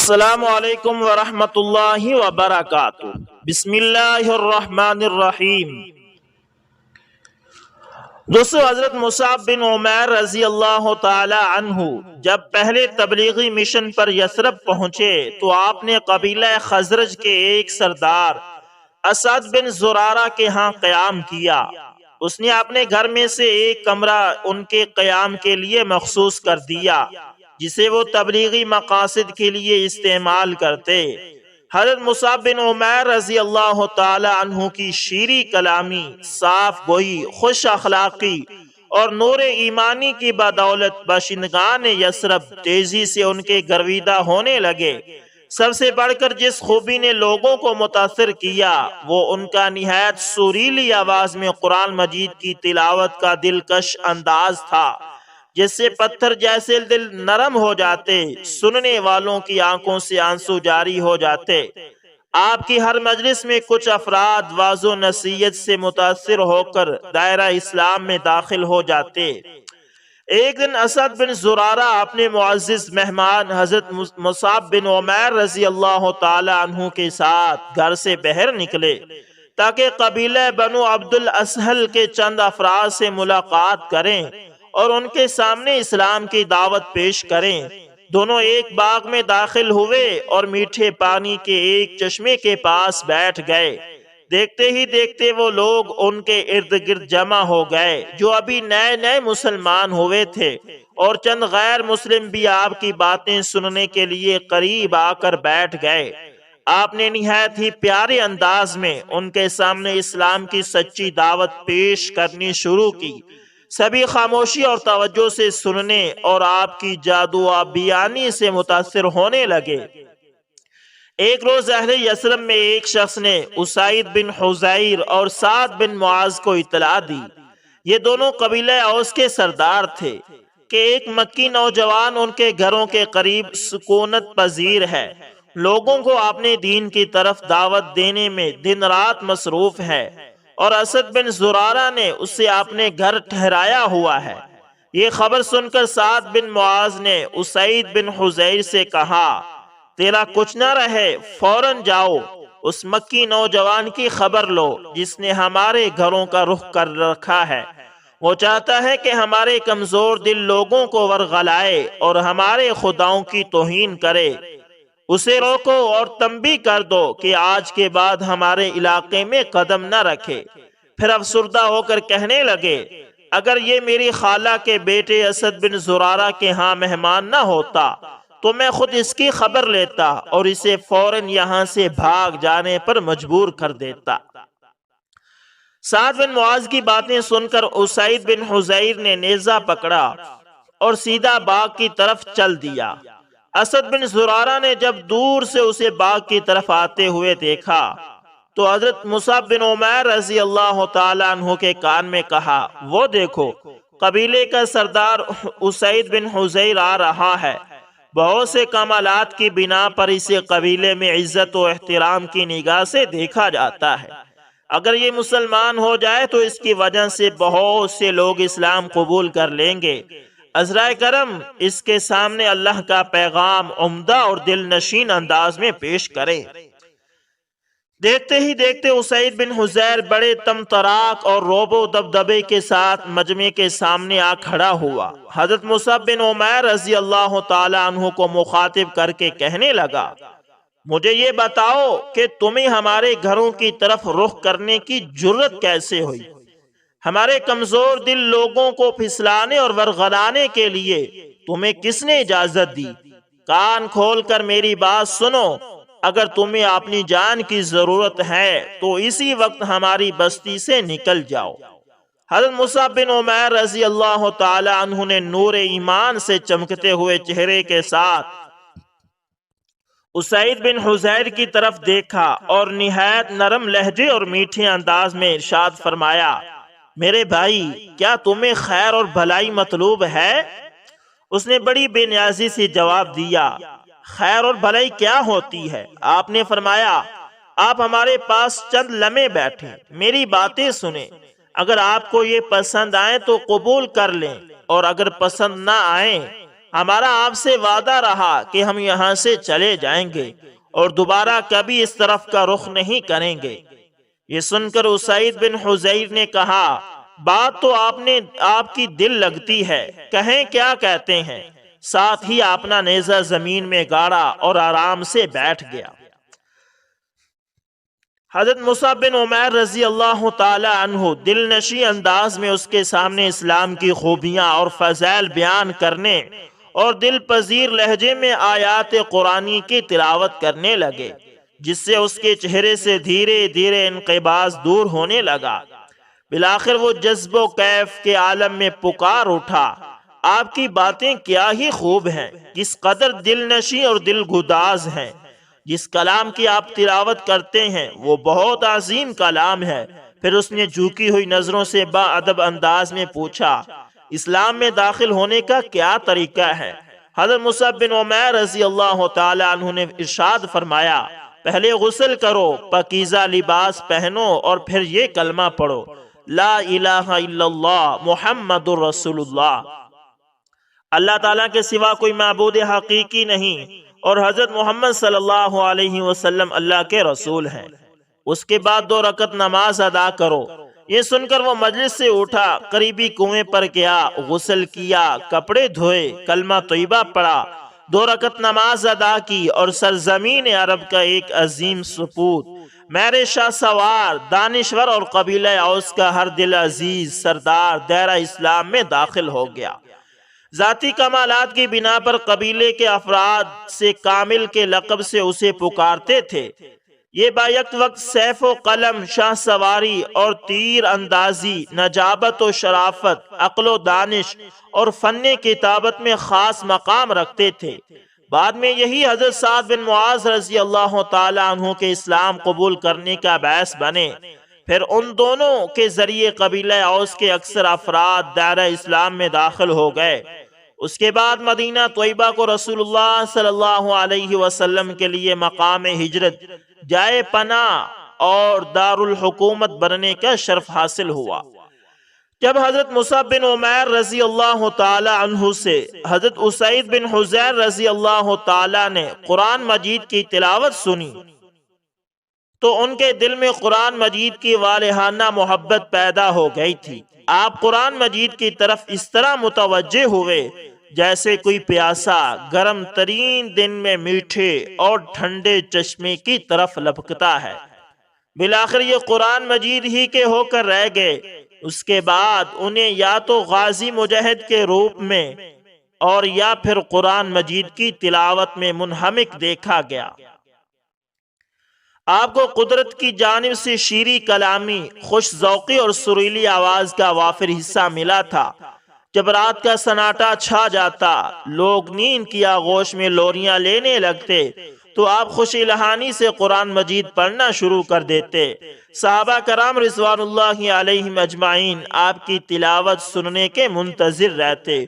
السلام علیکم ورحمۃ اللہ وبرکاتہ۔ بسم اللہ الرحمن الرحیم۔ دوستو، حضرت مصعب بن عمیر رضی اللہ تعالی عنہ جب پہلے تبلیغی مشن پر یثرب پہنچے تو آپ نے قبیلہ خزرج کے ایک سردار اسد بن زرارہ کے ہاں قیام کیا۔ اس نے اپنے گھر میں سے ایک کمرہ ان کے قیام کے لیے مخصوص کر دیا جسے وہ تبلیغی مقاصد کے لیے استعمال کرتے۔ حضرت مصعب بن عمیر رضی اللہ تعالی عنہ کی شیریں کلامی، صاف گوئی، خوش اخلاقی اور نور ایمانی کی بدولت باشندگان یثرب تیزی سے ان کے گرویدہ ہونے لگے۔ سب سے بڑھ کر جس خوبی نے لوگوں کو متاثر کیا وہ ان کا نہایت سریلی آواز میں قرآن مجید کی تلاوت کا دلکش انداز تھا، جس سے پتھر جیسے دل نرم ہو جاتے، سننے والوں کی آنکھوں سے آنسو جاری ہو جاتے۔ آپ کی ہر مجلس میں کچھ افراد واعظ و نصیحت سے متاثر ہو کر دائرہ اسلام میں داخل ہو جاتے۔ ایک دن اسد بن زرارہ اپنے معزز مہمان حضرت مصعب بن عمیر رضی اللہ تعالی عنہ کے ساتھ گھر سے باہر نکلے تاکہ قبیلہ بنو عبد الاسہل کے چند افراد سے ملاقات کریں اور ان کے سامنے اسلام کی دعوت پیش کریں۔ دونوں ایک باغ میں داخل ہوئے اور میٹھے پانی کے ایک چشمے کے پاس بیٹھ گئے۔ دیکھتے ہی دیکھتے وہ لوگ ان کے ارد گرد جمع ہو گئے جو ابھی نئے نئے مسلمان ہوئے تھے، اور چند غیر مسلم بھی آپ کی باتیں سننے کے لیے قریب آ کر بیٹھ گئے۔ آپ نے نہایت ہی پیارے انداز میں ان کے سامنے اسلام کی سچی دعوت پیش کرنی شروع کی۔ سبھی خاموشی اور توجہ سے سننے اور آپ کی جادو بیانی سے متاثر ہونے لگے۔ ایک روز اہل یثرب میں ایک شخص نے اسید بن حضیر اور سعد بن معاذ کو اطلاع دی۔ یہ دونوں قبیلہ اوس کے سردار تھے کہ ایک مکی نوجوان ان کے گھروں کے قریب سکونت پذیر ہے، لوگوں کو اپنے دین کی طرف دعوت دینے میں دن رات مصروف ہے، اور اسد بن زرارہ نے اسے اپنے گھر ٹھہرایا ہوا ہے۔ یہ خبر سن کر سعد بن معاذ نے اسید بن حضیر سے کہا، تیرا کچھ نہ رہے، فوراً جاؤ اس مکی نوجوان کی خبر لو جس نے ہمارے گھروں کا رخ کر رکھا ہے۔ وہ چاہتا ہے کہ ہمارے کمزور دل لوگوں کو ورغلائے اور ہمارے خداؤں کی توہین کرے۔ اسے روکو اور تنبیہ کر دو کہ آج کے بعد ہمارے علاقے میں قدم نہ رکھے۔ پھر افسردہ ہو کر کہنے لگے، اگر یہ میری خالہ کے بیٹے اسد بن زرارہ کے ہاں مہمان نہ ہوتا تو میں خود اس کی خبر لیتا اور اسے فوراً یہاں سے بھاگ جانے پر مجبور کر دیتا۔ سعد بن معاذ کی باتیں سن کر اسید بن حضیر نے نیزہ پکڑا اور سیدھا باغ کی طرف چل دیا۔ اسد بن زرارہ نے جب دور سے اسے باغ کی طرف آتے ہوئے دیکھا تو حضرت مصعب بن عمیر رضی اللہ تعالی عنہ کے کان میں کہا، وہ دیکھو، قبیلے کا سردار اسید بن حضیر آ رہا ہے۔ بہت سے کمالات کی بنا پر اسے قبیلے میں عزت و احترام کی نگاہ سے دیکھا جاتا ہے۔ اگر یہ مسلمان ہو جائے تو اس کی وجہ سے بہت سے لوگ اسلام قبول کر لیں گے۔ عذرائے کرم اس کے سامنے اللہ کا پیغام عمدہ اور دل نشین انداز میں پیش کریں۔ دیکھتے ہی دیکھتے اسید بن حضیر بڑے طمطراق اور روب و دبدبے کے ساتھ مجمع کے سامنے آ کھڑا ہوا۔ حضرت مصعب بن عمیر رضی اللہ تعالی عنہ کو مخاطب کر کے کہنے لگا، مجھے یہ بتاؤ کہ تمہیں ہمارے گھروں کی طرف رخ کرنے کی جرت کیسے ہوئی؟ ہمارے کمزور دل لوگوں کو پھسلانے اور ورغلانے کے لیے تمہیں کس نے اجازت دی؟ کان کھول کر میری بات سنو، اگر تمہیں اپنی جان کی ضرورت ہے تو اسی وقت ہماری بستی سے نکل جاؤ۔ حضرت مصعب بن عمیر رضی اللہ تعالی عنہ نے نور ایمان سے چمکتے ہوئے چہرے کے ساتھ اسید بن حضیر کی طرف دیکھا اور نہایت نرم لہجے اور میٹھے انداز میں ارشاد فرمایا، میرے بھائی، کیا تمہیں خیر اور بھلائی مطلوب ہے؟ اس نے بڑی بے نیازی سے جواب دیا، خیر اور بھلائی کیا ہوتی ہے؟ آپ نے فرمایا، آپ ہمارے پاس چند لمحے بیٹھیں، میری باتیں سنیں، اگر آپ کو یہ پسند آئیں تو قبول کر لیں، اور اگر پسند نہ آئیں ہمارا آپ سے وعدہ رہا کہ ہم یہاں سے چلے جائیں گے اور دوبارہ کبھی اس طرف کا رخ نہیں کریں گے۔ یہ سن کر اسید بن حضیر نے کہا، بات تو آپ کی دل لگتی ہے، کہیں کیا کہتے ہیں؟ ساتھ ہی اپنا نیزہ زمین میں گاڑا اور آرام سے بیٹھ گیا۔ حضرت مصعب بن عمیر رضی اللہ تعالی عنہ دل نشیں انداز میں اس کے سامنے اسلام کی خوبیاں اور فضائل بیان کرنے اور دل پذیر لہجے میں آیات قرآنی کی تلاوت کرنے لگے، جس سے اس کے چہرے سے دھیرے دھیرے انقباض دور ہونے لگا۔ بالآخر وہ جذب و کیف کے عالم میں پکار اٹھا، آپ کی باتیں کیا ہی خوب ہیں، کس قدر دل نشیں اور دل گداز ہیں۔ جس کلام کی آپ تلاوت کرتے ہیں وہ بہت عظیم کلام ہے۔ پھر اس نے جھکی ہوئی نظروں سے با ادب انداز میں پوچھا، اسلام میں داخل ہونے کا کیا طریقہ ہے؟ حضرت مصعب بن عمیر رضی اللہ تعالی عنہ نے ارشاد فرمایا، پہلے غسل کرو، پاکیزہ لباس پہنو اور پھر یہ کلمہ پڑھو، لا الہ الا اللہ محمد الرسول اللہ، اللہ تعالیٰ کے سوا کوئی معبود حقیقی نہیں اور حضرت محمد صلی اللہ علیہ وسلم اللہ کے رسول ہیں۔ اس کے بعد 2 رکعت نماز ادا کرو۔ یہ سن کر وہ مجلس سے اٹھا، قریبی کنویں پر گیا، غسل کیا، کپڑے دھوئے، کلمہ طیبہ پڑھا، 2 رکعت نماز ادا کی اور سرزمین عرب کا ایک عظیم سپوت، مہر شاہ سوار، دانشور اور قبیلہ اوس کا ہر دل عزیز سردار دائرہ اسلام میں داخل ہو گیا۔ ذاتی کمالات کی بنا پر قبیلے کے افراد سے کامل کے لقب سے اسے پکارتے تھے۔ یہ بیک وقت سیف و قلم، شاہ سواری اور تیر اندازی، نجابت و شرافت، عقل و دانش اور فن کتابت میں خاص مقام رکھتے تھے۔ بعد میں یہی حضرت سعد بن معاذ رضی اللہ تعالی عنہ کے اسلام قبول کرنے کا باعث بنے۔ پھر ان دونوں کے ذریعے قبیلہ اوس کے اکثر افراد دائرہ اسلام میں داخل ہو گئے۔ اس کے بعد مدینہ طیبہ کو رسول اللہ صلی اللہ علیہ وسلم کے لیے مقام ہجرت، جائے پناہ اور دارالحکومت بننے کا شرف حاصل ہوا۔ جب حضرت مصعب بن عمیر رضی اللہ تعالی عنہ سے حضرت اسید بن حضیر رضی اللہ تعالی نے قرآن مجید کی تلاوت سنی تو ان کے دل میں قرآن مجید کی والہانہ محبت پیدا ہو گئی تھی۔ آپ قرآن مجید کی طرف اس طرح متوجہ ہوئے جیسے کوئی پیاسا گرم ترین دن میں میٹھے اور ٹھنڈے چشمے کی طرف لپکتا ہے۔ بالآخر یہ قرآن مجید ہی کے ہو کر رہ گئے۔ اس کے بعد انہیں یا تو غازی مجاہد کے روپ میں اور یا پھر قرآن مجید کی تلاوت میں منہمک دیکھا گیا۔ آپ کو قدرت کی جانب سے شیریں کلامی، خوش ذوقی اور سریلی آواز کا وافر حصہ ملا تھا۔ جب رات کا سناٹا چھا جاتا، لوگ نیند کی آغوش میں لوریاں لینے لگتے تو آپ خوش الہانی سے قرآن مجید پڑھنا شروع کر دیتے۔ صحابہ کرام رضوان اللہ علیہم اجمعین آپ کی تلاوت سننے کے منتظر رہتے۔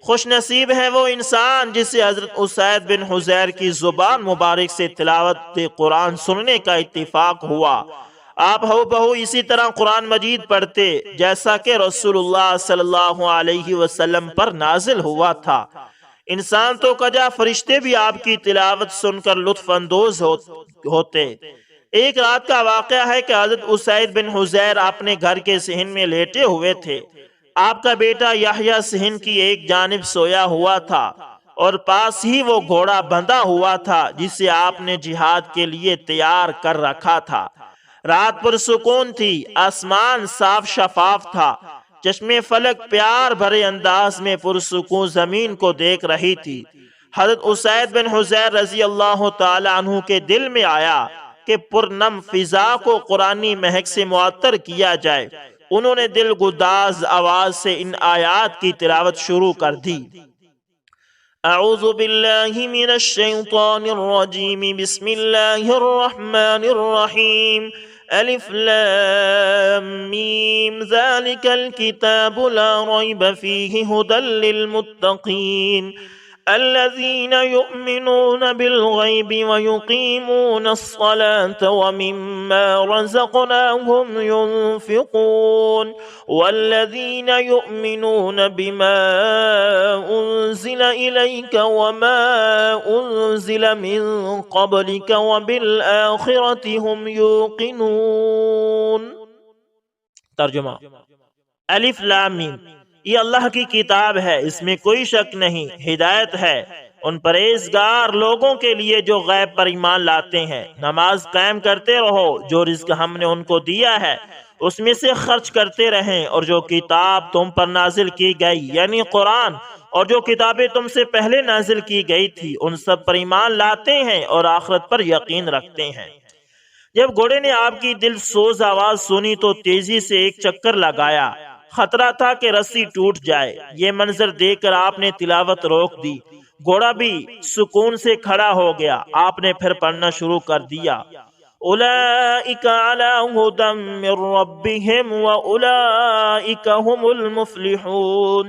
خوش نصیب ہے وہ انسان جسے حضرت اسید بن حضیر کی زبان مبارک سے تلاوت قرآن سننے کا اتفاق ہوا۔ آپ ہو بہو اسی طرح قرآن مجید پڑھتے جیسا کہ رسول اللہ صلی اللہ علیہ وسلم پر نازل ہوا تھا۔ انسان تو کجا فرشتے بھی آپ کی تلاوت سن کر لطف اندوز ہوتے۔ ایک رات کا واقعہ ہے کہ حضرت اسید بن حضیر اپنے گھر کے صحن میں لیٹے ہوئے تھے۔ آپ کا بیٹا یحییٰ صحن کی ایک جانب سویا ہوا تھا اور پاس ہی وہ گھوڑا بندھا ہوا تھا جسے آپ نے جہاد کے لیے تیار کر رکھا تھا۔ رات پر سکون تھی، آسمان صاف شفاف تھا، چشم فلک پیار بھرے انداز میں پرسکون زمین کو دیکھ رہی تھی۔ حضرت اسید بن حضیر رضی اللہ تعالی عنہ کے دل میں آیا کہ پرنم فضا کو قرآنی مہک سے معطر کیا جائے۔ انہوں نے دل گداز آواز سے ان آیات کی تلاوت شروع کر دی۔ اعوذ باللہ من الشیطان الرجیم، بسم اللہ الرحمن الرحیم، الف لام میم، ذالک الکتاب لا ریب فیہ ھدی للمتقین الذين يؤمنون بالغيب ويقيمون الصلاة ومما رزقناهم ينفقون والذين يؤمنون بما أنزل إليك وما أنزل من قبلك وبالآخرة هم يوقنون۔ ترجمہ: الف لام میم، یہ اللہ کی کتاب ہے، اس میں کوئی شک نہیں، ہدایت ہے ان پرہیزگار لوگوں کے لیے جو غیب پر ایمان لاتے ہیں۔ نماز قائم کرتے رہو، جو رزق ہم نے ان کو دیا ہے اس میں سے خرچ کرتے رہیں، اور جو کتاب تم پر نازل کی گئی یعنی قرآن اور جو کتابیں تم سے پہلے نازل کی گئی تھی ان سب پر ایمان لاتے ہیں اور آخرت پر یقین رکھتے ہیں۔ جب گھوڑے نے آپ کی دل سوز آواز سنی تو تیزی سے ایک چکر لگایا، خطرہ تھا کہ رسی ٹوٹ جائے۔ یہ منظر دیکھ کر آپ نے تلاوت روک دی، گھوڑا بھی سکون سے کھڑا ہو گیا۔ آپ نے پھر پڑھنا شروع کر دیا، اولئک علی ھدی من ربہم واولئک ھم المفلحون۔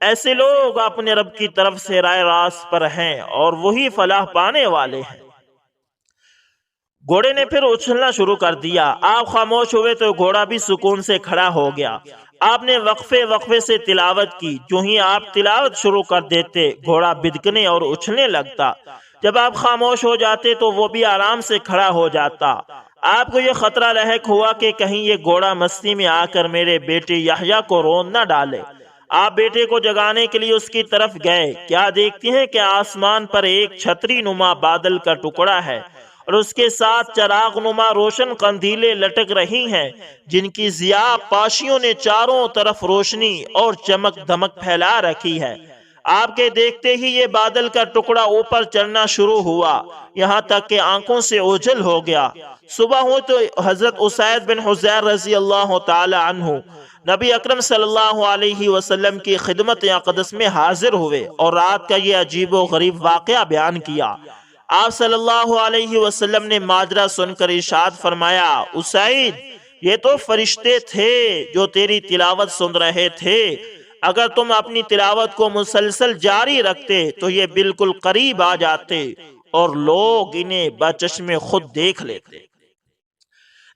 ایسے لوگ اپنے رب کی طرف سے رائے راست پر ہیں اور وہی فلاح پانے والے ہیں۔ گھوڑے نے پھر اچھلنا شروع کر دیا۔ آپ خاموش ہوئے تو گھوڑا بھی سکون سے کھڑا ہو گیا۔ آپ نے وقفے سے تلاوت کی، جو ہی آپ تلاوت شروع کر دیتے گھوڑا بدکنے اور اچھلنے لگتا۔ جب آپ خاموش ہو جاتے تو وہ بھی آرام سے کھڑا ہو جاتا۔ آپ کو یہ خطرہ لاحق ہوا کہ کہیں یہ گھوڑا مستی میں آ کر میرے بیٹے یحییٰ کو رون نہ ڈالے۔ آپ بیٹے کو جگانے کے لیے اس کی طرف گئے، کیا دیکھتے ہیں کہ آسمان پر ایک چھتری نما بادل کا ٹکڑا ہے اور اس کے ساتھ چراغ نما روشن قندیلیں لٹک رہی ہیں، جن کی ضیاء پاشیوں نے چاروں طرف روشنی اور چمک دمک پھیلا رکھی ہے۔ آپ کے دیکھتے ہی یہ بادل کا ٹکڑا اوپر چڑھنا شروع ہوا، یہاں تک کہ آنکھوں سے اوجھل ہو گیا۔ صبح ہو تو حضرت اسید بن حضیر رضی اللہ تعالی عنہ نبی اکرم صلی اللہ علیہ وسلم کی خدمت اقدس میں حاضر ہوئے اور رات کا یہ عجیب و غریب واقعہ بیان کیا۔ آپ صلی اللہ علیہ وسلم نے ماجرا سن کر ارشاد فرمایا، اسید، یہ تو فرشتے تھے جو تیری تلاوت سن رہے تھے۔ اگر تم اپنی تلاوت کو مسلسل جاری رکھتے تو یہ بالکل قریب آ جاتے اور لوگ انہیں بچشم خود دیکھ لیتے۔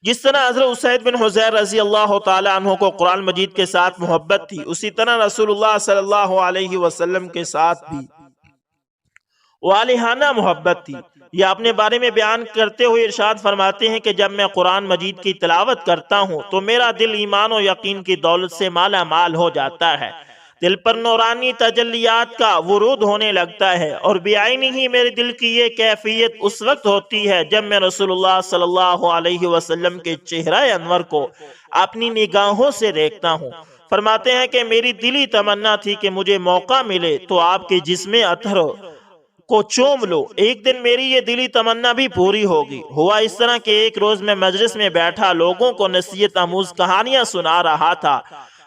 جس طرح حضرت اسید بن حضیر رضی اللہ تعالی عنہ کو قرآن مجید کے ساتھ محبت تھی، اسی طرح رسول اللہ صلی اللہ علیہ وسلم کے ساتھ بھی والہانہ محبت تھی۔ یہ اپنے بارے میں بیان کرتے ہوئے ارشاد فرماتے ہیں کہ جب میں قرآن مجید کی تلاوت کرتا ہوں تو میرا دل ایمان و یقین کی دولت سے مالا مال ہو جاتا ہے، دل پر نورانی تجلیات کا ورود ہونے لگتا ہے، اور بعینی ہی میرے دل کی یہ کیفیت اس وقت ہوتی ہے جب میں رسول اللہ صلی اللہ علیہ وسلم کے چہرہ انور کو اپنی نگاہوں سے دیکھتا ہوں۔ فرماتے ہیں کہ میری دلی تمنا تھی کہ مجھے موقع ملے تو آپ کے جسم اطہر کو چوم لو۔ ایک دن میری یہ دلی تمنا بھی پوری ہوگی۔ ہوا اس طرح کہ ایک روز میں مجلس میں بیٹھا لوگوں کو نصیحت آموز کہانیاں سنا رہا تھا۔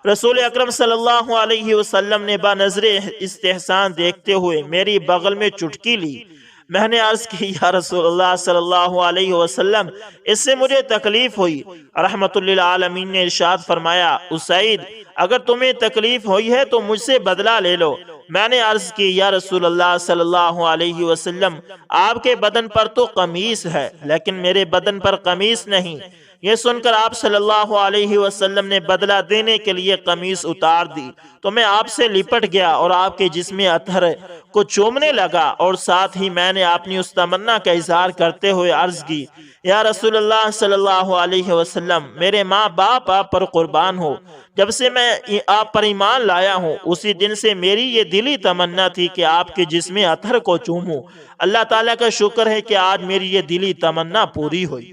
رسول اکرم صلی اللہ علیہ وسلم نے بنظر استحسان دیکھتے ہوئے میری بغل میں چٹکی لی۔ میں نے عرض کی، یا رسول اللہ صلی اللہ علیہ وسلم، اس سے مجھے تکلیف ہوئی۔ رحمت للعالمین نے ارشاد فرمایا، اسید، اگر تمہیں تکلیف ہوئی ہے تو مجھ سے بدلہ لے لو۔ میں نے عرض کی، یا رسول اللہ صلی اللہ علیہ وسلم، آپ کے بدن پر تو قمیص ہے لیکن میرے بدن پر قمیص نہیں۔ یہ سن کر آپ صلی اللہ علیہ وسلم نے بدلہ دینے کے لیے قمیص اتار دی تو میں آپ سے لپٹ گیا اور آپ کے جسم اطہر کو چومنے لگا، اور ساتھ ہی میں نے اپنی اس تمنا کا اظہار کرتے ہوئے عرض کی، یا رسول اللہ صلی اللہ علیہ وسلم، میرے ماں باپ آپ پر قربان ہو۔ جب سے میں آپ پر ایمان لایا ہوں اسی دن سے میری یہ دلی تمنا تھی کہ آپ کے جسم اطہر کو چوموں۔ اللہ تعالیٰ کا شکر ہے کہ آج میری یہ دلی تمنا پوری ہوئی۔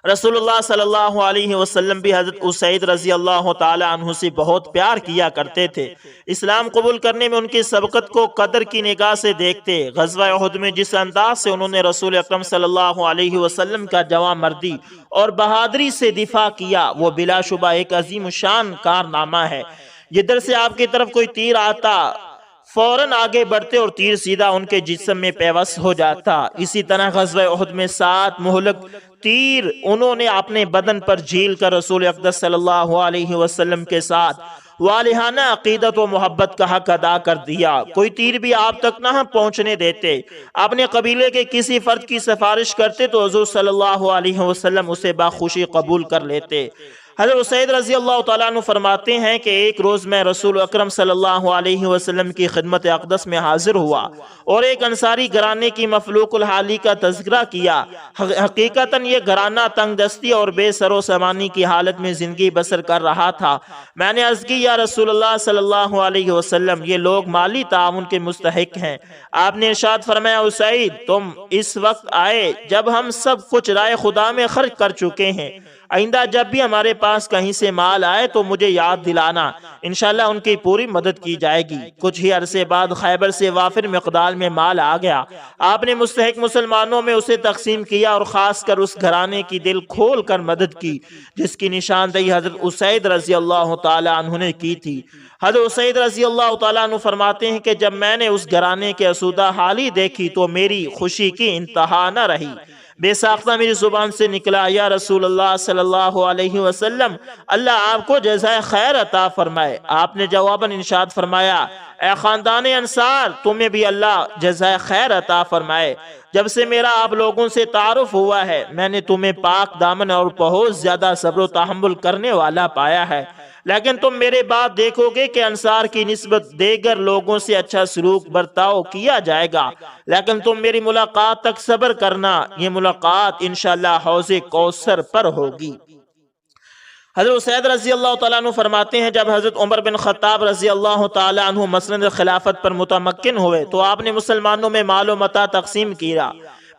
رسول اللہ صلی اللہ علیہ وسلم بھی حضرت اسید رضی اللہ تعالی عنہ سے بہت پیار کیا کرتے تھے۔ اسلام قبول کرنے میں ان کی سبقت کو قدر کی نگاہ سے دیکھتے۔ غزوہ احد میں جس انداز سے انہوں نے رسول اکرم صلی اللہ علیہ وسلم کا جواں مردی اور بہادری سے دفاع کیا، وہ بلا شبہ ایک عظیم شان کارنامہ ہے۔ جدھر سے آپ کی طرف کوئی تیر آتا فوراً آگے بڑھتے اور تیر سیدھا ان کے جسم میں پیوست ہو جاتا۔ اسی طرح غزوہ احد میں 7 مہلک تیر انہوں نے اپنے بدن پر جھیل کر رسول اقدس صلی اللہ علیہ وسلم کے ساتھ والہانہ عقیدت و محبت کا حق ادا کر دیا، کوئی تیر بھی آپ تک نہ پہنچنے دیتے، اپنے قبیلے کے کسی فرد کی سفارش کرتے تو حضور صلی اللہ علیہ وسلم اسے باخوشی قبول کر لیتے۔ حضرت اسید رضی اللہ تعالیٰ عنہ فرماتے ہیں کہ ایک روز میں رسول اکرم صلی اللہ علیہ وسلم کی خدمت اقدس میں حاضر ہوا اور ایک انصاری گھرانے کی مفلوق الحالی کا تذکرہ کیا۔ حقیقتاً یہ گھرانہ تنگ دستی اور بے سر و سامانی کی حالت میں زندگی بسر کر رہا تھا۔ میں نے عرض کی، یا رسول اللہ صلی اللہ علیہ وسلم، یہ لوگ مالی تعاون کے مستحق ہیں۔ آپ نے ارشاد فرمایا، اسید تم اس وقت آئے جب ہم سب کچھ رائے خدا میں خرچ کر چکے ہیں، آئندہ جب بھی ہمارے پاس کہیں سے مال آئے تو مجھے یاد دلانا، انشاءاللہ ان کی پوری مدد کی جائے گی۔ کچھ ہی عرصے بعد خیبر سے وافر مقدار میں مال آ گیا، آپ نے مستحق مسلمانوں میں اسے تقسیم کیا اور خاص کر اس گھرانے کی دل کھول کر مدد کی جس کی نشاندہی حضرت اسید رضی اللہ تعالی عنہ نے کی تھی۔ حضرت اسید رضی اللہ تعالیٰ عنہ فرماتے ہیں کہ جب میں نے اس گھرانے کے اسودہ حالی دیکھی تو میری خوشی کی انتہا نہ رہی۔ بے ساختہ میری زبان سے نکلا، یا رسول اللہ صلی اللہ علیہ وسلم، اللہ آپ کو جزائے خیر عطا فرمائے۔ آپ نے جواباً ارشاد فرمایا، اے خاندان انصار، تمہیں بھی اللہ جزائے خیر عطا فرمائے۔ جب سے میرا آپ لوگوں سے تعارف ہوا ہے میں نے تمہیں پاک دامن اور بہت زیادہ صبر و تحمل کرنے والا پایا ہے، لیکن تم میرے بعد دیکھو گے کہ انصار کی نسبت دیگر لوگوں سے اچھا سلوک برتاؤ کیا جائے گا، لیکن تم میری ملاقات تک صبر کرنا، یہ ملاقات انشاءاللہ حوض کوثر پر ہوگی۔ حضرت اسید رضی اللہ تعالیٰ عنہ فرماتے ہیں، جب حضرت عمر بن خطاب رضی اللہ تعالیٰ عنہ مسند خلافت پر متمکن ہوئے تو آپ نے مسلمانوں میں مال و متاع تقسیم کیا۔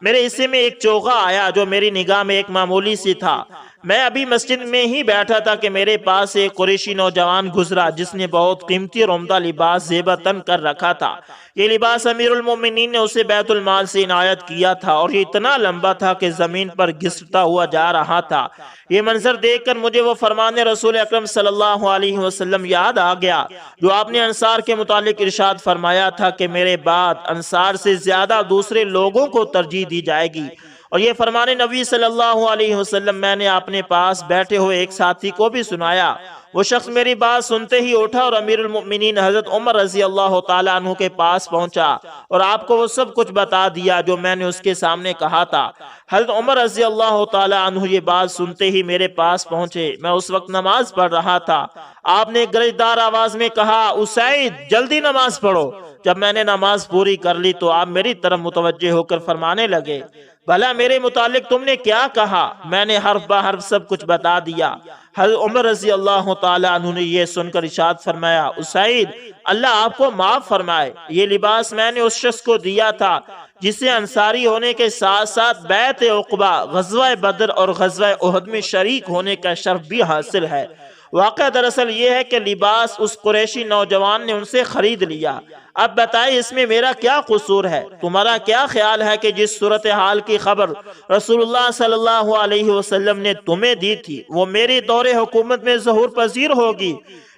میرے حصے میں ایک چوغا آیا جو میری نگاہ میں ایک معمولی سی تھا۔ میں ابھی مسجد میں ہی بیٹھا تھا کہ میرے پاس ایک قریشی نوجوان گزرا جس نے بہت قیمتی اور عمدہ لباس زیبہ تن کر رکھا تھا۔ یہ لباس امیر المومنین نے اسے بیت المال سے عنایت کیا تھا اور یہ اتنا لمبا تھا کہ زمین پر گھستا ہوا جا رہا تھا۔ یہ منظر دیکھ کر مجھے وہ فرمان رسول اکرم صلی اللہ علیہ وسلم یاد آ گیا جو آپ نے انصار کے متعلق ارشاد فرمایا تھا کہ میرے بعد انصار سے زیادہ دوسرے لوگوں کو ترجیح دی جائے گی، اور یہ فرمان نبی صلی اللہ علیہ وسلم میں نے اپنے پاس بیٹھے ہوئے ایک ساتھی کو بھی سنایا۔ وہ شخص میری بات سنتے ہی اٹھا اور امیر المؤمنین حضرت عمر رضی اللہ تعالیٰ عنہ کے پاس پہنچا اور آپ کو وہ سب کچھ بتا دیا جو میں نے اس کے سامنے کہا تھا۔ حضرت عمر رضی اللہ تعالیٰ عنہ یہ بات سنتے ہی میرے پاس پہنچے۔ میں اس وقت نماز پڑھ رہا تھا۔ آپ نے گرجدار آواز میں کہا، اسید جلدی نماز پڑھو۔ جب میں نے نماز پوری کر لی تو آپ میری طرف متوجہ ہو کر فرمانے لگے، بھلا میرے متعلق تم نے کیا کہا؟ میں نے حرف بہ حرف سب کچھ بتا دیا۔ حضرت عمر رضی اللہ تعالیٰ عنہ نے یہ سن کر ارشاد فرمایا، اسید اللہ آپ کو معاف فرمائے، یہ لباس میں نے اس شخص کو دیا تھا جسے انصاری ہونے کے ساتھ ساتھ بیعت عقبہ، غزوہ بدر اور غزوہ احد میں شریک ہونے کا شرف بھی حاصل ہے۔ واقعہ دراصل یہ ہے کہ لباس اس قریشی نوجوان نے ان سے خرید لیا۔ اب بتائیں اس میں میرا کیا قصور ہے؟ تمہارا کیا خیال ہے کہ جس صورتحال کی خبر رسول اللہ صلی اللہ علیہ وسلم نے تمہیں دی تھی وہ میری دور حکومت میں ظہور پذیر ہوگی؟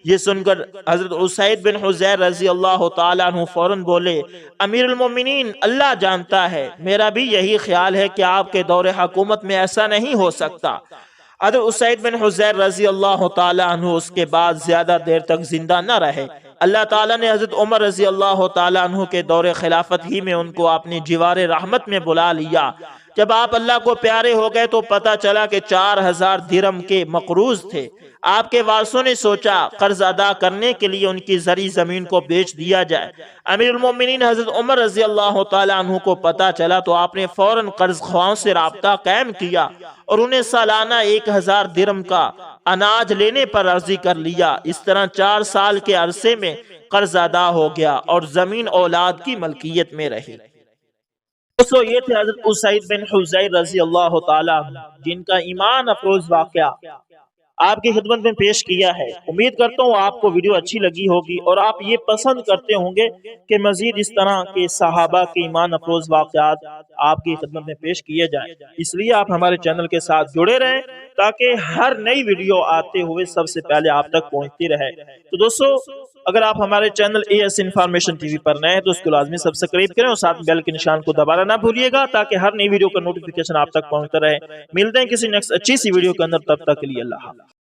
یہ سن کر حضرت اسید بن حضیر رضی اللہ تعالیٰ عنہ فوراً بولے، امیر المومنین اللہ جانتا ہے، میرا بھی یہی خیال ہے کہ آپ کے دور حکومت میں ایسا نہیں ہو سکتا۔ حضرت اسید بن حضیر رضی اللہ تعالیٰ عنہ اس کے بعد زیادہ دیر تک زندہ نہ رہے۔ اللہ تعالیٰ نے حضرت عمر رضی اللہ تعالیٰ عنہ کے دور خلافت ہی میں ان کو اپنی جوار رحمت میں بلا لیا۔ جب آپ اللہ کو پیارے ہو گئے تو پتہ چلا کہ 4000 درہم کے مقروض تھے۔ آپ کے وارثوں نے سوچا قرض ادا کرنے کے لیے ان کی زرعی زمین کو بیچ دیا جائے۔ امیر المومنین حضرت عمر رضی اللہ تعالیٰ عنہ کو پتہ چلا تو آپ نے فوراً قرض خواہوں سے رابطہ قائم کیا اور انہیں سالانہ 1000 درہم کا اناج لینے پر راضی کر لیا۔ اس طرح 4 سال کے عرصے میں قرض ادا ہو گیا اور زمین اولاد کی ملکیت میں رہی۔ دوستو یہ تھے حضرت اسید بن حضیر رضی اللہ تعالیٰ جن کا ایمان افروز واقعہ آپ کی خدمت میں پیش کیا ہے۔ امید کرتا ہوں آپ کو ویڈیو اچھی لگی ہوگی اور آپ یہ پسند کرتے ہوں گے کہ مزید اس طرح کے صحابہ کے ایمان افروز واقعات آپ کی خدمت میں پیش کیے جائیں۔ اس لیے آپ ہمارے چینل کے ساتھ جڑے رہیں تاکہ ہر نئی ویڈیو آتے ہوئے سب سے پہلے آپ تک پہنچتی رہے۔ تو دوستو اگر آپ ہمارے channel AS information T V پر نئے ہیں تو اس کو لازمی سبسکرائب کریں اور ساتھ بیل کے نشان کو دبانا نہ بھولیے گا تاکہ ہر نئی ویڈیو کا نوٹیفیکیشن آپ تک پہنچتا رہے۔ ملتے ہیں کسی نیکسٹ اچھی سی ویڈیو کے اندر، تب تک کے لیے اللہ حافظ۔